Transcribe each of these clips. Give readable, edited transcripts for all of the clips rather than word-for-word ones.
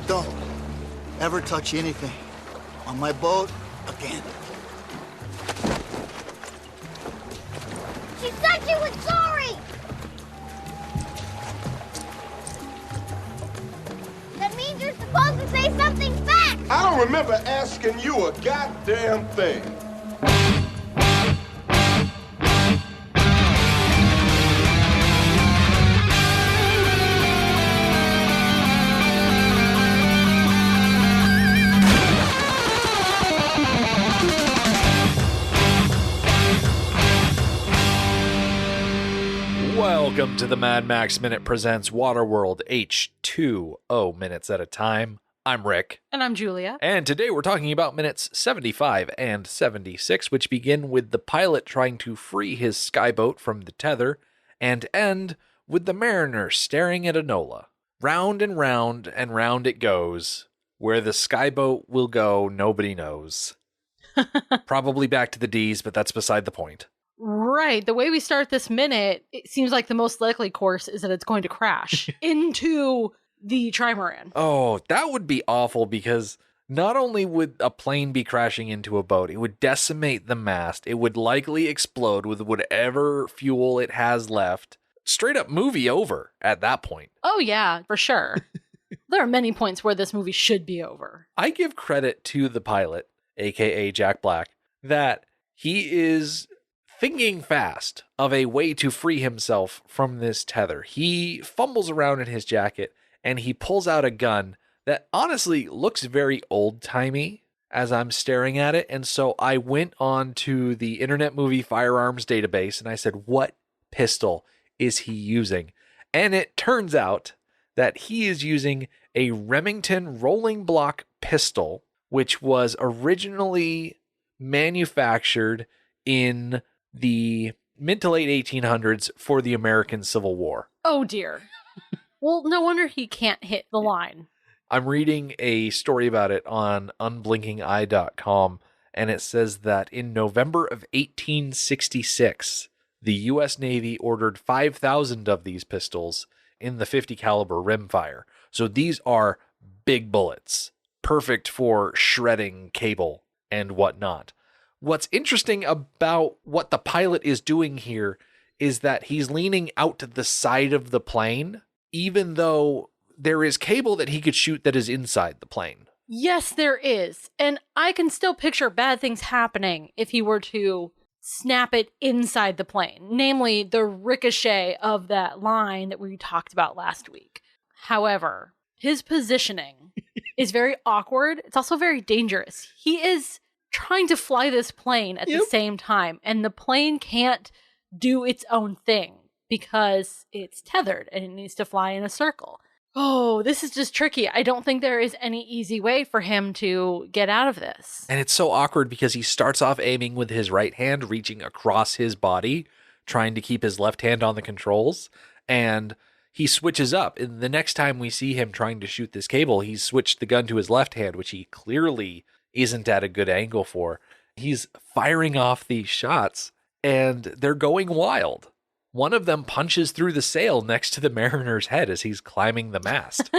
Don't ever touch anything on my boat again. She said she was sorry! That means you're supposed to say something back! I don't remember asking you a goddamn thing. Welcome to the Mad Max Minute Presents Waterworld H2O Minutes at a Time. I'm Rick. And I'm Julia. And today we're talking about minutes 75 and 76, which begin with the pilot trying to free his skyboat from the tether, and end with the mariner staring at Enola. Round and round and round it goes. Where the skyboat will go, nobody knows. Probably back to the D's, but that's beside the point. Right. The way we start this minute, it seems like the most likely course is that it's going to crash into the trimaran. Oh, that would be awful because not only would a plane be crashing into a boat, it would decimate the mast. It would likely explode with whatever fuel it has left. Straight up movie over at that point. Oh, yeah, for sure. There are many points where this movie should be over. I give credit to the pilot, aka Jack Black, that he is thinking fast of a way to free himself from this tether. He fumbles around in his jacket and he pulls out a gun that honestly looks very old-timey as I'm staring at it. And so I went on to the Internet Movie Firearms database and I said, what pistol is he using? And it turns out that he is using a Remington rolling block pistol, which was originally manufactured in the mid to late 1800s for the American Civil War. Oh, dear. Well, no wonder he can't hit the line. I'm reading a story about it on unblinkingeye.com, and it says that in November of 1866, the U.S. Navy ordered 5,000 of these pistols in the 50 caliber rimfire. So these are big bullets, perfect for shredding cable and whatnot. What's interesting about what the pilot is doing here is that he's leaning out to the side of the plane, even though there is cable that he could shoot that is inside the plane. Yes, there is. And I can still picture bad things happening if he were to snap it inside the plane, namely the ricochet of that line that we talked about last week. However, his positioning is very awkward. It's also very dangerous. He is trying to fly this plane at the same time, and the plane can't do its own thing because it's tethered and it needs to fly in a circle. Oh, this is just tricky. I don't think there is any easy way for him to get out of this. And it's so awkward because he starts off aiming with his right hand, reaching across his body, trying to keep his left hand on the controls, and he switches up. And the next time we see him trying to shoot this cable, he's switched the gun to his left hand, which he clearly isn't at a good angle for. He's firing off these shots and they're going wild. One of them punches through the sail next to the mariner's head as he's climbing the mast.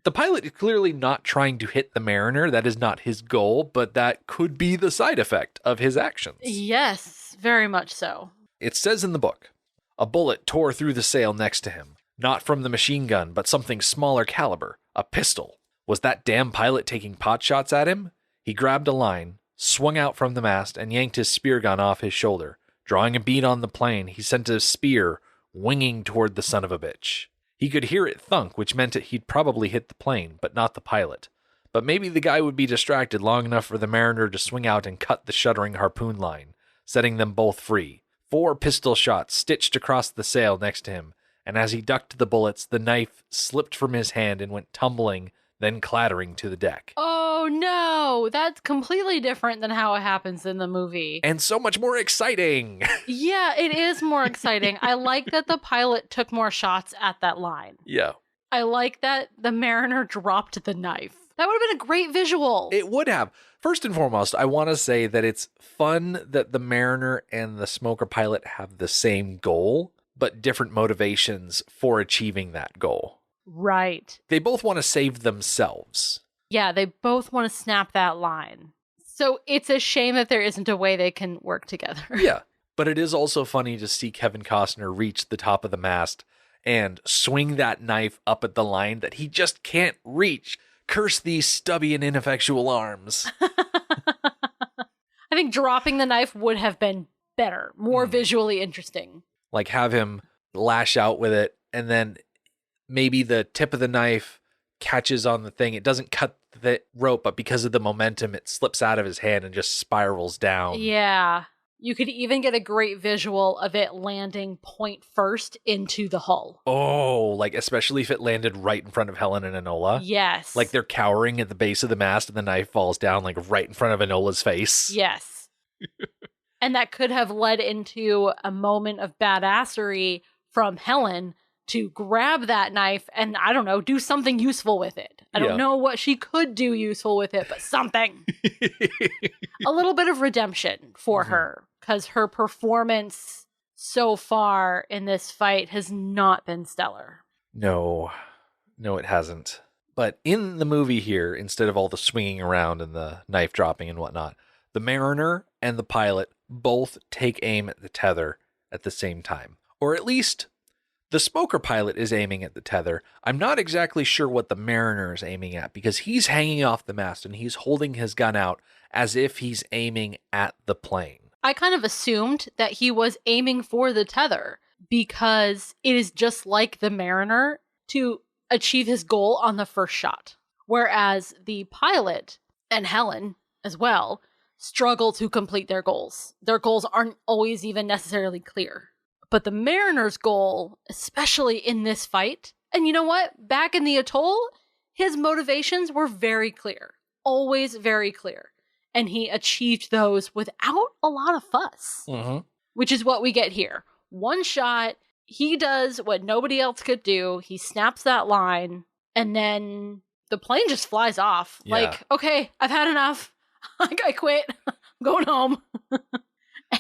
The pilot is clearly not trying to hit the mariner. That is not his goal, but that could be the side effect of his actions. Yes, very much so. It says in the book, a bullet tore through the sail next to him, not from the machine gun, but something smaller caliber, a pistol. Was that damn pilot taking pot shots at him? He grabbed a line, swung out from the mast, and yanked his spear gun off his shoulder. Drawing a bead on the plane, he sent his spear winging toward the son of a bitch. He could hear it thunk, which meant that he'd probably hit the plane, but not the pilot. But maybe the guy would be distracted long enough for the mariner to swing out and cut the shuddering harpoon line, setting them both free. 4 pistol shots stitched across the sail next to him, and as he ducked the bullets, the knife slipped from his hand and went tumbling, then clattering to the deck. Oh no, that's completely different than how it happens in the movie. And so much more exciting. Yeah, it is more exciting. I like that the pilot took more shots at that line. Yeah. I like that the mariner dropped the knife. That would have been a great visual. It would have. First and foremost, I want to say that it's fun that the mariner and the smoker pilot have the same goal, but different motivations for achieving that goal. Right. They both want to save themselves. Yeah, they both want to snap that line. So it's a shame that there isn't a way they can work together. Yeah. But it is also funny to see Kevin Costner reach the top of the mast and swing that knife up at the line that he just can't reach. Curse these stubby and ineffectual arms. I think dropping the knife would have been better, more visually interesting. Like have him lash out with it, and then maybe the tip of the knife catches on the thing. It doesn't cut the rope, but because of the momentum, it slips out of his hand and just spirals down. Yeah. You could even get a great visual of it landing point first into the hull. Oh, like especially if it landed right in front of Helen and Enola. Yes. Like they're cowering at the base of the mast and the knife falls down like right in front of Enola's face. Yes. And that could have led into a moment of badassery from Helen to grab that knife and, I don't know, do something useful with it. I don't know what she could do useful with it, but something. A little bit of redemption for her, because her performance so far in this fight has not been stellar. No, it hasn't. But in the movie here, instead of all the swinging around and the knife dropping and whatnot, the mariner and the pilot both take aim at the tether at the same time. Or at least the smoker pilot is aiming at the tether. I'm not exactly sure what the mariner is aiming at because he's hanging off the mast and he's holding his gun out as if he's aiming at the plane. I kind of assumed that he was aiming for the tether because it is just like the mariner to achieve his goal on the first shot. Whereas the pilot and Helen as well struggle to complete their goals. Their goals aren't always even necessarily clear. But the mariner's goal, especially in this fight, and you know what? Back in the atoll, his motivations were very clear. Always very clear. And he achieved those without a lot of fuss. Which is what we get here. One shot, he does what nobody else could do. He snaps that line, and then the plane just flies off. Yeah. Like, okay, I've had enough. I quit. I'm going home.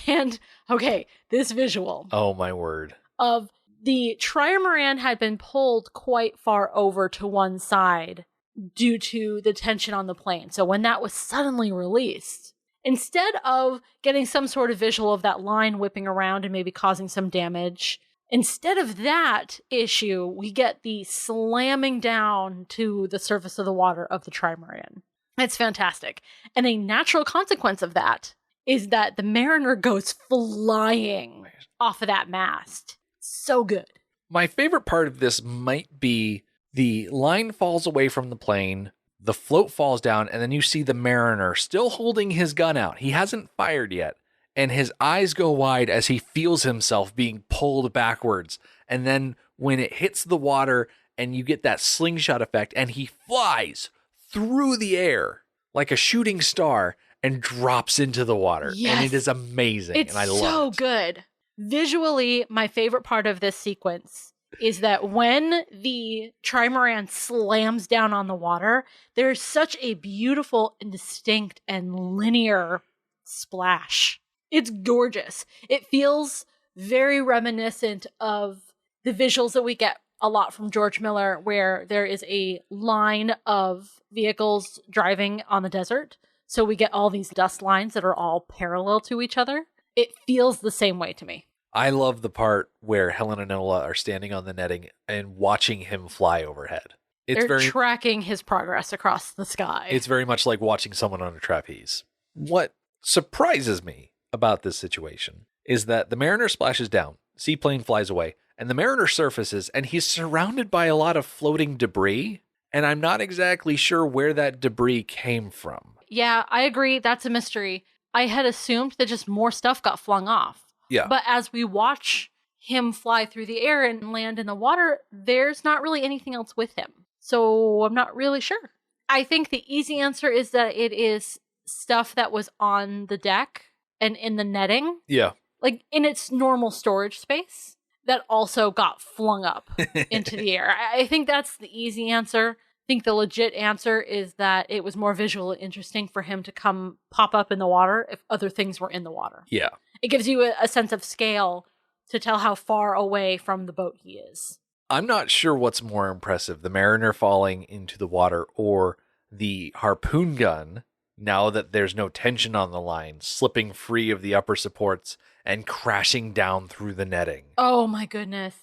And, okay, this visual. Oh, my word. Of the trimaran had been pulled quite far over to one side due to the tension on the plane. So when that was suddenly released, instead of getting some sort of visual of that line whipping around and maybe causing some damage, instead of that issue, we get the slamming down to the surface of the water of the trimaran. It's fantastic. And a natural consequence of that is that the mariner goes flying off of that mast. So good. My favorite part of this might be the line falls away from the plane, the float falls down, and then you see the mariner still holding his gun out. He hasn't fired yet, and his eyes go wide as he feels himself being pulled backwards. And then when it hits the water and you get that slingshot effect, and he flies through the air like a shooting star and drops into the water. Yes. And it is amazing. It's and I love so it. good. Visually, my favorite part of this sequence is that when the trimaran slams down on the water, there's such a beautiful and distinct and linear splash. It's gorgeous. It feels very reminiscent of the visuals that we get a lot from George Miller, where there is a line of vehicles driving on the desert. So we get all these dust lines that are all parallel to each other. It feels the same way to me. I love the part where Helen and Enola are standing on the netting and watching him fly overhead. They're tracking his progress across the sky. It's very much like watching someone on a trapeze. What surprises me about this situation is that the mariner splashes down, seaplane flies away, and the mariner surfaces, and he's surrounded by a lot of floating debris, and I'm not exactly sure where that debris came from. Yeah, I agree. That's a mystery. I had assumed that just more stuff got flung off. Yeah. But as we watch him fly through the air and land in the water, there's not really anything else with him. So I'm not really sure. I think the easy answer is that it is stuff that was on the deck and in the netting. Yeah. Like in its normal storage space that also got flung up into the air. I think that's the easy answer. I think the legit answer is that it was more visually interesting for him to come pop up in the water if other things were in the water. Yeah. It gives you a sense of scale to tell how far away from the boat he is. I'm not sure what's more impressive, the mariner falling into the water or the harpoon gun, now that there's no tension on the line, slipping free of the upper supports and crashing down through the netting. Oh my goodness.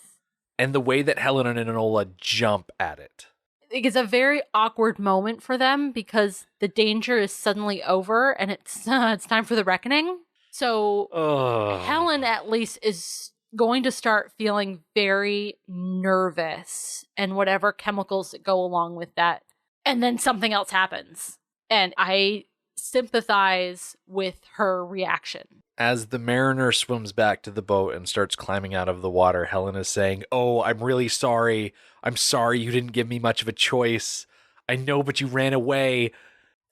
And the way that Helen and Enola jump at it. It's a very awkward moment for them because the danger is suddenly over and it's time for the reckoning. So Helen at least is going to start feeling very nervous and whatever chemicals that go along with that. And then something else happens. And I sympathize with her reaction. As the mariner swims back to the boat and starts climbing out of the water, Helen is saying, "Oh, I'm really sorry. I'm sorry you didn't give me much of a choice. I know, but you ran away."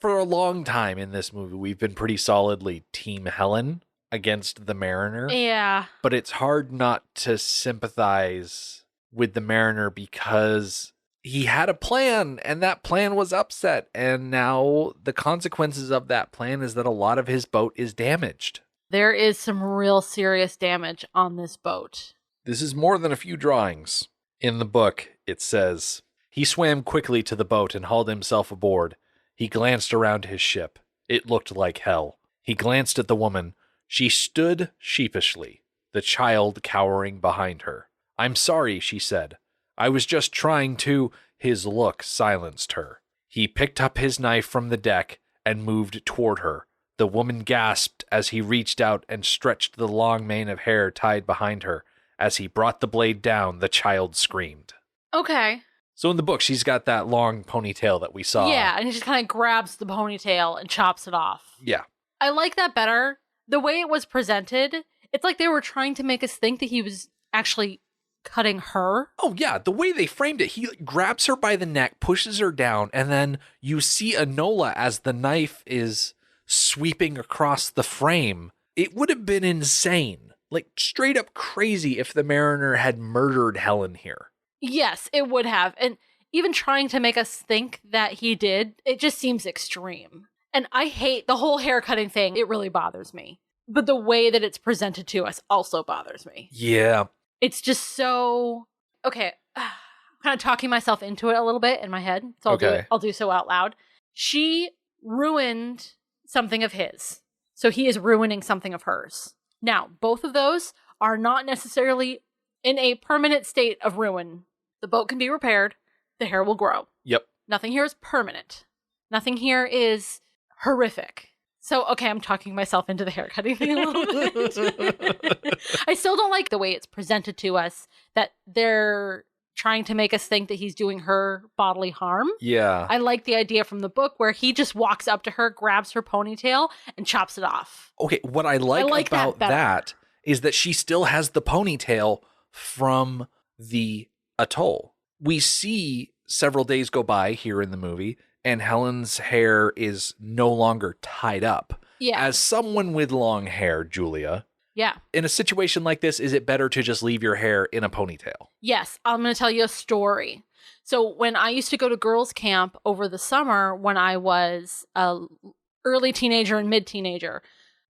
For a long time in this movie, we've been pretty solidly Team Helen against the mariner. Yeah. But it's hard not to sympathize with the mariner because he had a plan and that plan was upset. And now the consequences of that plan is that a lot of his boat is damaged. There is some real serious damage on this boat. This is more than a few drawings. In the book, it says, "He swam quickly to the boat and hauled himself aboard. He glanced around his ship. It looked like hell. He glanced at the woman. She stood sheepishly, the child cowering behind her. 'I'm sorry,' she said. 'I was just trying to—' His look silenced her. He picked up his knife from the deck and moved toward her. The woman gasped as he reached out and stretched the long mane of hair tied behind her. As he brought the blade down, the child screamed." Okay. So in the book, she's got that long ponytail that we saw. Yeah, and he just kind of grabs the ponytail and chops it off. Yeah. I like that better. The way it was presented, it's like they were trying to make us think that he was actually cutting her. Oh, yeah. The way they framed it, he grabs her by the neck, pushes her down, and then you see Enola as the knife is sweeping across the frame. It would have been insane, like straight up crazy, if the mariner had murdered Helen here. Yes, it would have. And even trying to make us think that he did, it just seems extreme. And I hate the whole hair cutting thing. It really bothers me. But the way that it's presented to us also bothers me. Yeah. It's just so... Okay, I'm kind of talking myself into it a little bit in my head. So I'll do so out loud. She ruined something of his. So he is ruining something of hers. Now, both of those are not necessarily in a permanent state of ruin. The boat can be repaired. The hair will grow. Yep. Nothing here is permanent. Nothing here is horrific. So, okay, I'm talking myself into the haircutting thing a little bit. I still don't like the way it's presented to us, that they're trying to make us think that he's doing her bodily harm. Yeah. I like the idea from the book where he just walks up to her, grabs her ponytail, and chops it off. Okay, what I like about that is that she still has the ponytail from the atoll. We see several days go by here in the movie, and Helen's hair is no longer tied up. Yeah. As someone with long hair, Julia, yeah, in a situation like this, is it better to just leave your hair in a ponytail? Yes, I'm going to tell you a story. So when I used to go to girls' camp over the summer when I was a early teenager and mid-teenager,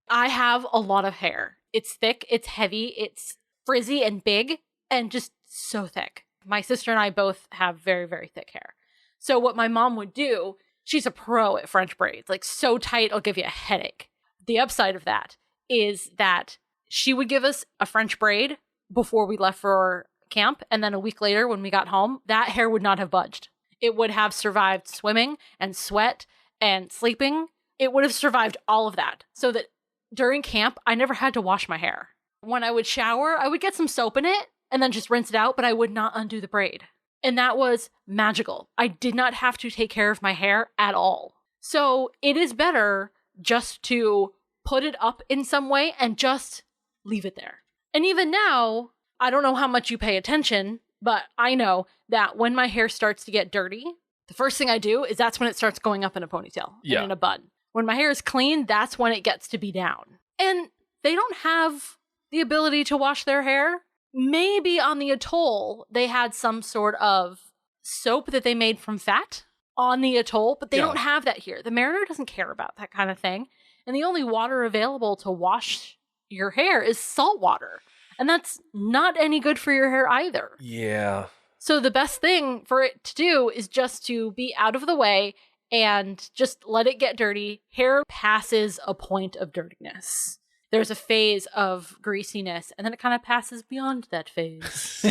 I have a lot of hair. It's thick, it's heavy, it's frizzy and big, and just so thick. My sister and I both have very, very thick hair. So what my mom would do, she's a pro at French braids, like so tight, it'll give you a headache. The upside of that is that she would give us a French braid before we left for camp, and then a week later when we got home, that hair would not have budged. It would have survived swimming and sweat and sleeping. It would have survived all of that, so that during camp, I never had to wash my hair. When I would shower, I would get some soap in it and then just rinse it out, but I would not undo the braid. And that was magical. I did not have to take care of my hair at all. So it is better just to put it up in some way and just leave it there. And even now, I don't know how much you pay attention, but I know that when my hair starts to get dirty, the first thing I do is that's when it starts going up in a ponytail and in a bun. When my hair is clean, that's when it gets to be down. And they don't have the ability to wash their hair. Maybe on the atoll, they had some sort of soap that they made from fat on the atoll, but they don't have that here. The mariner doesn't care about that kind of thing. And the only water available to wash your hair is salt water. And that's not any good for your hair either. Yeah. So the best thing for it to do is just to be out of the way and just let it get dirty. Hair passes a point of dirtiness. There's a phase of greasiness, and then it kind of passes beyond that phase.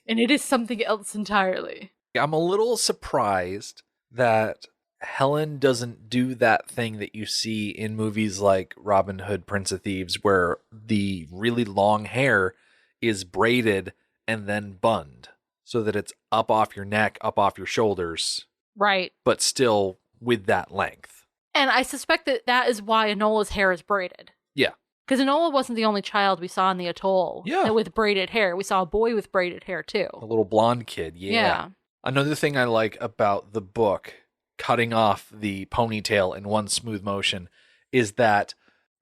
And it is something else entirely. I'm a little surprised that Helen doesn't do that thing that you see in movies like Robin Hood, Prince of Thieves, where the really long hair is braided and then bunned so that it's up off your neck, up off your shoulders. Right. But still with that length. And I suspect that that is why Enola's hair is braided. Yeah. Because Enola wasn't the only child we saw in the atoll with braided hair. We saw a boy with braided hair, too. A little blonde kid, yeah. Another thing I like about the book, cutting off the ponytail in one smooth motion, is that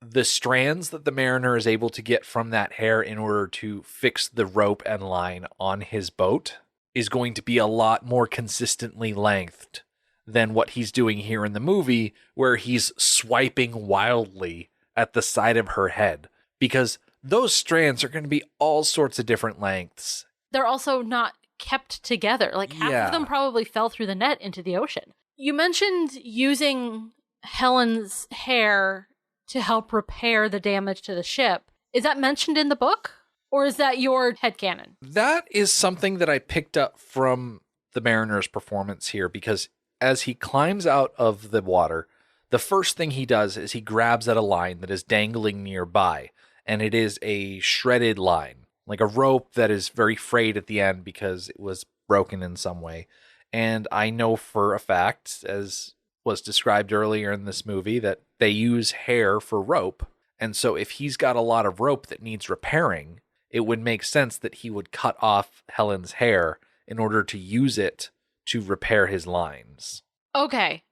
the strands that the mariner is able to get from that hair in order to fix the rope and line on his boat is going to be a lot more consistently lengthed than what he's doing here in the movie, where he's swiping wildly at the side of her head, because those strands are going to be all sorts of different lengths. They're also not kept together. Like half of them probably fell through the net into the ocean. You mentioned using Helen's hair to help repair the damage to the ship. Is that mentioned in the book? Or is that your headcanon? That is something that I picked up from the mariner's performance here, because as he climbs out of the water, the first thing he does is he grabs at a line that is dangling nearby, and it is a shredded line, like a rope that is very frayed at the end because it was broken in some way. And I know for a fact, as was described earlier in this movie, that they use hair for rope. And so if he's got a lot of rope that needs repairing, it would make sense that he would cut off Helen's hair in order to use it to repair his lines. Okay.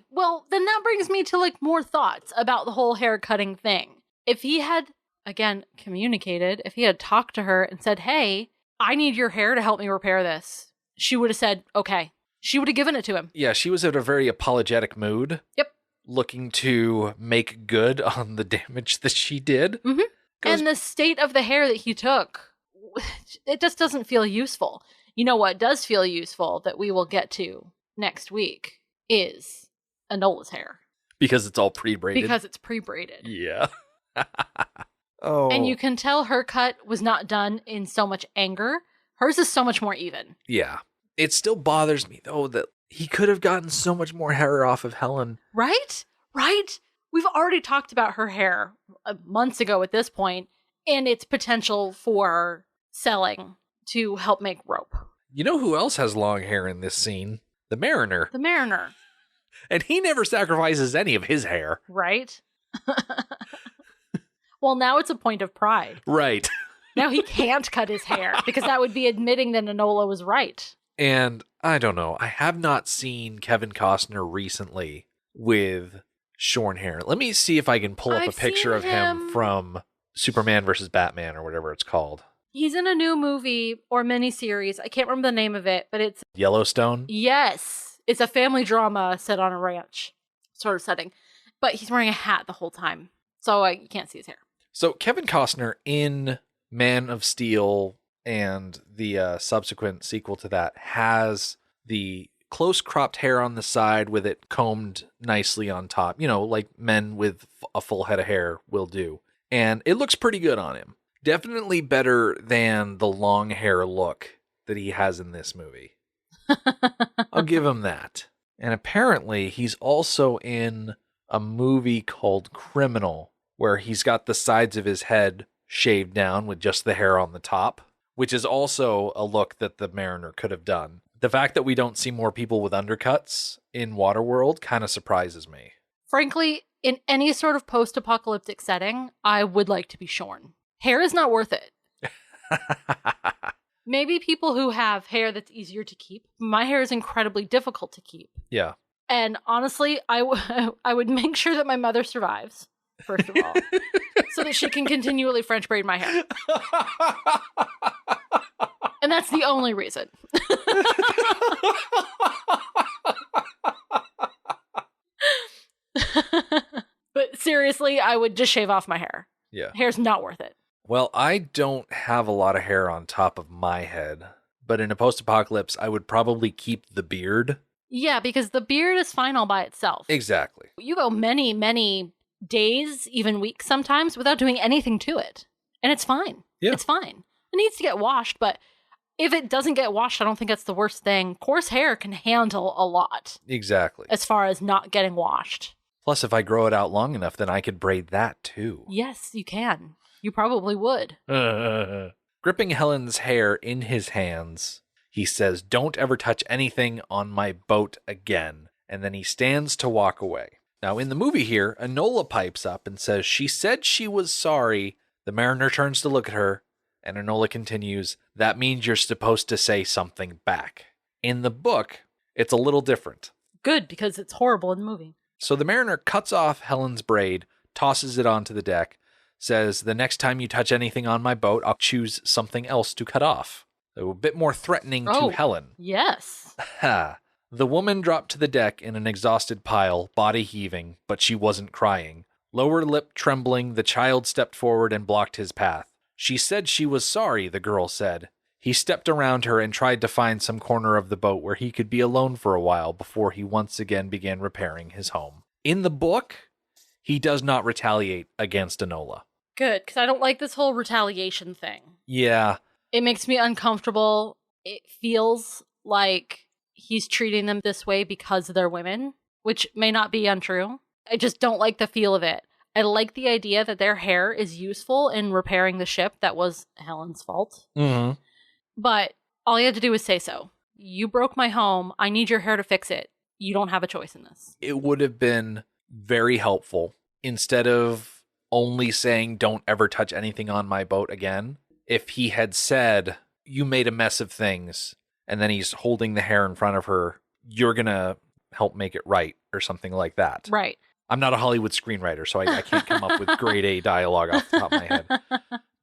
Well, then that brings me to like more thoughts about the whole hair cutting thing. If he had, again, communicated, if he had talked to her and said, hey, I need your hair to help me repair this, she would have said, okay. She would have given it to him. Yeah, she was in a very apologetic mood. Yep. Looking to make good on the damage that she did. Mm-hmm. And the state of the hair that he took, it just doesn't feel useful. You know what does feel useful that we will get to next week is Enola's hair. Because it's all pre-braided. Because it's pre-braided. Yeah. Oh. And you can tell her cut was not done in so much anger. Hers is so much more even. Yeah. It still bothers me, though, that he could have gotten so much more hair off of Helen. Right? We've already talked about her hair months ago at this point, and its potential for selling to help make rope. You know who else has long hair in this scene? The mariner. The mariner. And he never sacrifices any of his hair. Right? Well, now it's a point of pride. Right. Now he can't cut his hair, because that would be admitting that Enola was right. And I don't know. I have not seen Kevin Costner recently with shorn hair. Let me see if I can pull up a picture of him from Superman versus Batman or whatever it's called. He's in a new movie or miniseries. I can't remember the name of it, but it's Yellowstone? Yes. It's a family drama set on a ranch sort of setting. But he's wearing a hat the whole time, so you can't see his hair. So Kevin Costner in Man of Steel and the subsequent sequel to that has the close cropped hair on the side with it combed nicely on top, you know, like men with a full head of hair will do. And it looks pretty good on him. Definitely better than the long hair look that he has in this movie. I'll give him that. And apparently he's also in a movie called Criminal, where he's got the sides of his head shaved down with just the hair on the top, which is also a look that the mariner could have done. The fact that we don't see more people with undercuts in Waterworld kind of surprises me. Frankly, in any sort of post-apocalyptic setting, I would like to be shorn. Hair is not worth it. Maybe people who have hair that's easier to keep. My hair is incredibly difficult to keep. Yeah. And honestly, I would make sure that my mother survives, first of all, so that she can continually French braid my hair. And that's the only reason. But seriously, I would just shave off my hair. Yeah. Hair's not worth it. Well, I don't have a lot of hair on top of my head, but in a post-apocalypse, I would probably keep the beard. Yeah, because the beard is fine all by itself. Exactly. You go many, many days, even weeks sometimes, without doing anything to it. And it's fine. Yeah. It's fine. It needs to get washed, but if it doesn't get washed, I don't think that's the worst thing. Coarse hair can handle a lot. Exactly. As far as not getting washed. Plus, if I grow it out long enough, then I could braid that too. Yes, you can. You probably would. Gripping Helen's hair in his hands, he says, "Don't ever touch anything on my boat again." And then he stands to walk away. Now, in the movie here, Enola pipes up and says she said she was sorry. The mariner turns to look at her, and Enola continues, "That means you're supposed to say something back." In the book, it's a little different. Good, because it's horrible in the movie. So the mariner cuts off Helen's braid, tosses it onto the deck, says, "The next time you touch anything on my boat, I'll choose something else to cut off." So a bit more threatening to Helen. Yes. Ha! The woman dropped to the deck in an exhausted pile, body heaving, but she wasn't crying. Lower lip trembling, the child stepped forward and blocked his path. She said she was sorry, the girl said. He stepped around her and tried to find some corner of the boat where he could be alone for a while before he once again began repairing his home. In the book, he does not retaliate against Enola. Good, because I don't like this whole retaliation thing. Yeah. It makes me uncomfortable. It feels like he's treating them this way because they're women, which may not be untrue. I just don't like the feel of it. I like the idea that their hair is useful in repairing the ship that was Helen's fault. Mm-hmm. But all you had to do was say so. You broke my home. I need your hair to fix it. You don't have a choice in this. It would have been very helpful, instead of only saying, "Don't ever touch anything on my boat again," if he had said, "You made a mess of things," and then he's holding the hair in front of her, "You're going to help make it right," or something like that. Right. I'm not a Hollywood screenwriter, so I can't come up with grade A dialogue off the top of my head.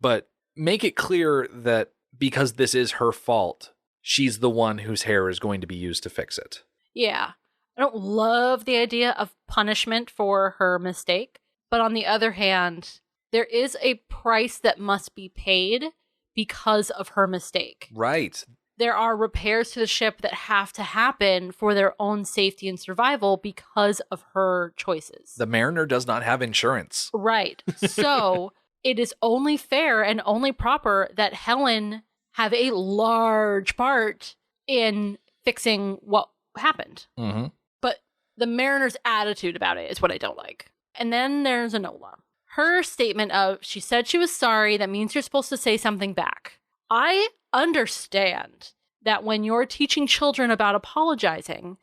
But make it clear that because this is her fault, she's the one whose hair is going to be used to fix it. Yeah. I don't love the idea of punishment for her mistake. But on the other hand, there is a price that must be paid because of her mistake. Right. There are repairs to the ship that have to happen for their own safety and survival because of her choices. The mariner does not have insurance. Right. So it is only fair and only proper that Helen have a large part in fixing what happened. Mm-hmm. But the mariner's attitude about it is what I don't like. And then there's Enola. Her statement of, she said she was sorry, that means you're supposed to say something back. I understand that when you're teaching children about apologizing,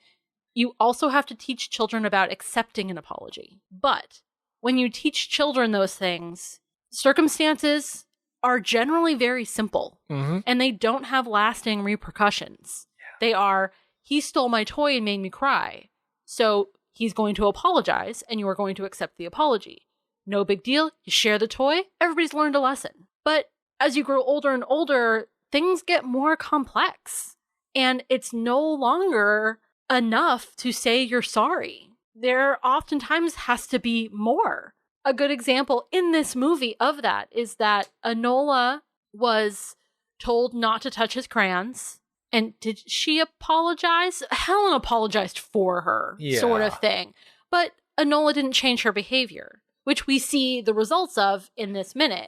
you also have to teach children about accepting an apology. But when you teach children those things, circumstances are generally very simple, and they don't have lasting repercussions. Yeah. They are, he stole my toy and made me cry, so he's going to apologize, and you are going to accept the apology. No big deal. You share the toy. Everybody's learned a lesson. But as you grow older and older, things get more complex, and it's no longer enough to say you're sorry. There oftentimes has to be more. A good example in this movie of that is that Enola was told not to touch his crayons. And did she apologize? Helen apologized for her, sort of thing. But Enola didn't change her behavior, which we see the results of in this minute,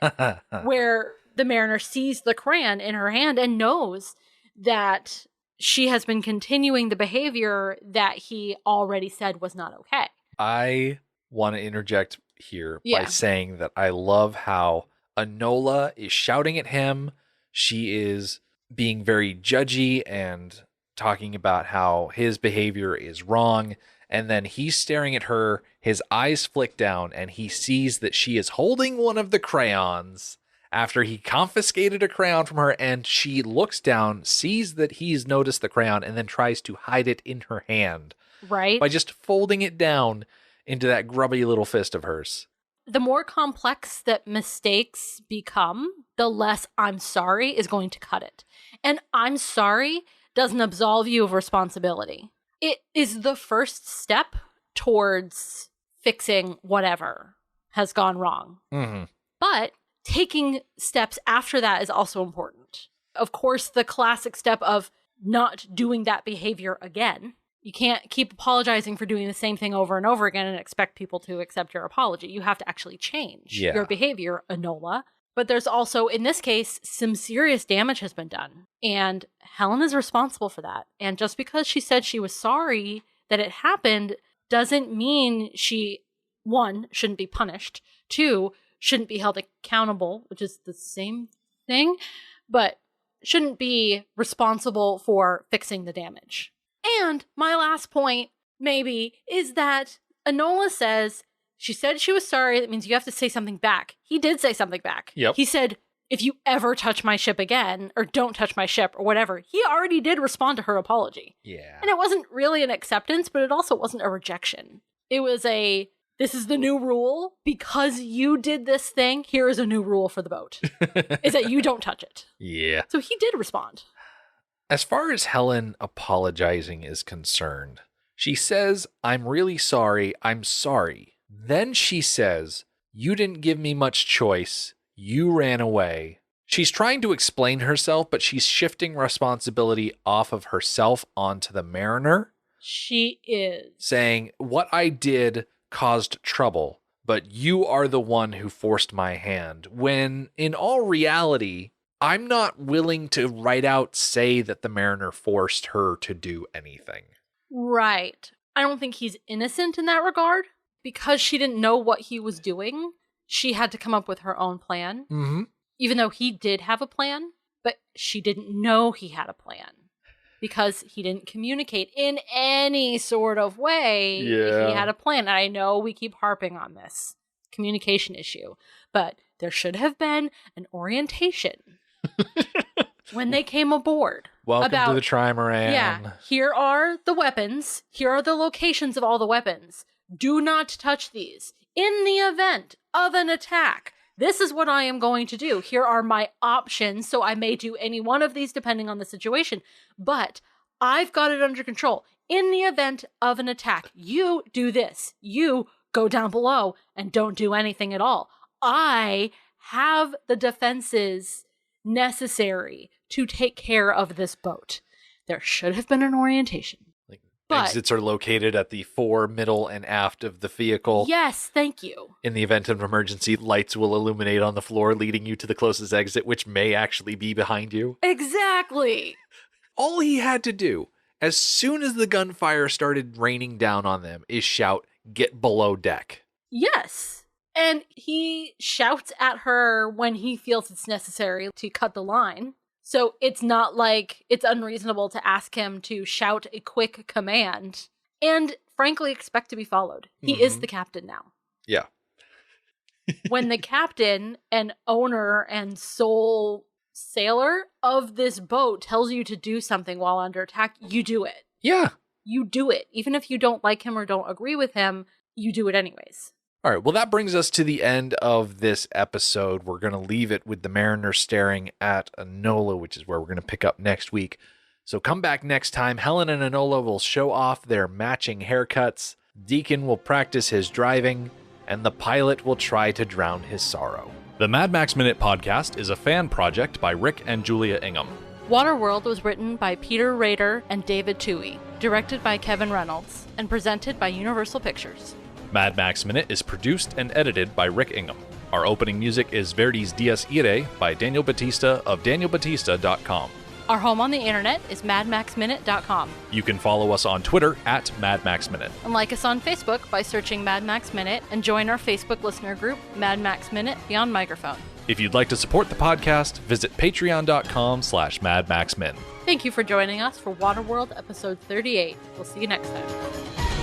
where the mariner sees the crayon in her hand and knows that she has been continuing the behavior that he already said was not okay. I want to interject here by saying that I love how Enola is shouting at him. She is being very judgy and talking about how his behavior is wrong. And then he's staring at her, his eyes flick down, and he sees that she is holding one of the crayons after he confiscated a crayon from her, and she looks down, sees that he's noticed the crayon, and then tries to hide it in her hand. Right. By just folding it down into that grubby little fist of hers. The more complex that mistakes become, the less I'm sorry is going to cut it. And I'm sorry doesn't absolve you of responsibility. It is the first step towards fixing whatever has gone wrong. Mm-hmm. But taking steps after that is also important. Of course, the classic step of not doing that behavior again. You can't keep apologizing for doing the same thing over and over again and expect people to accept your apology. You have to actually change your behavior, Enola. But there's also, in this case, some serious damage has been done. And Helen is responsible for that. And just because she said she was sorry that it happened doesn't mean she, 1, shouldn't be punished, 2, shouldn't be held accountable, which is the same thing, but shouldn't be responsible for fixing the damage. And my last point, maybe, is that Enola says she said she was sorry. That means you have to say something back. He did say something back. Yep. He said, if you ever touch my ship again, or don't touch my ship, or whatever. He already did respond to her apology. Yeah. And it wasn't really an acceptance, but it also wasn't a rejection. It was a, this is the new rule. Because you did this thing, here is a new rule for the boat. Is that you don't touch it. Yeah. So he did respond. As far as Helen apologizing is concerned, she says, I'm really sorry, I'm sorry. Then she says, you didn't give me much choice, you ran away. She's trying to explain herself, but she's shifting responsibility off of herself onto the mariner. She is. Saying, what I did caused trouble, but you are the one who forced my hand. When, in all reality, I'm not willing to right out say that the mariner forced her to do anything. Right. I don't think he's innocent in that regard. Because she didn't know what he was doing, she had to come up with her own plan. Mm-hmm. Even though he did have a plan, but she didn't know he had a plan. Because he didn't communicate in any sort of way if he had a plan. And I know we keep harping on this communication issue, but there should have been an orientation when they came aboard. Welcome to the trimaran. Yeah, here are the weapons. Here are the locations of all the weapons. Do not touch these. In the event of an attack, this is what I am going to do. Here are my options, so I may do any one of these depending on the situation. But I've got it under control. In the event of an attack, you do this. You go down below and don't do anything at all. I have the defenses necessary to take care of this boat. There should have been an orientation. But exits are located at the fore, middle, and aft of the vehicle. Yes, thank you. In the event of an emergency, lights will illuminate on the floor, leading you to the closest exit, which may actually be behind you. Exactly. All he had to do, as soon as the gunfire started raining down on them, is shout, get below deck. Yes. And he shouts at her when he feels it's necessary to cut the line. So it's not like it's unreasonable to ask him to shout a quick command and frankly expect to be followed. He is the captain now. Yeah. When the captain and owner and sole sailor of this boat tells you to do something while under attack, you do it. Yeah. You do it. Even if you don't like him or don't agree with him, you do it anyways. All right, well, that brings us to the end of this episode. We're going to leave it with the mariner staring at Enola, which is where we're going to pick up next week. So come back next time. Helen and Enola will show off their matching haircuts. Deacon will practice his driving, and the pilot will try to drown his sorrow. The Mad Max Minute podcast is a fan project by Rick and Julia Ingham. Waterworld was written by Peter Rader and David Toohey, directed by Kevin Reynolds, and presented by Universal Pictures. Mad Max Minute is produced and edited by Rick Ingham. Our opening music is Verdi's Dies Irae by Daniel Batista of danielbatista.com. Our home on the internet is madmaxminute.com. You can follow us on Twitter at Mad Max Minute. And like us on Facebook by searching Mad Max Minute and join our Facebook listener group, Mad Max Minute Beyond Microphone. If you'd like to support the podcast, visit patreon.com/madmaxmin. Thank you for joining us for Waterworld episode 38. We'll see you next time.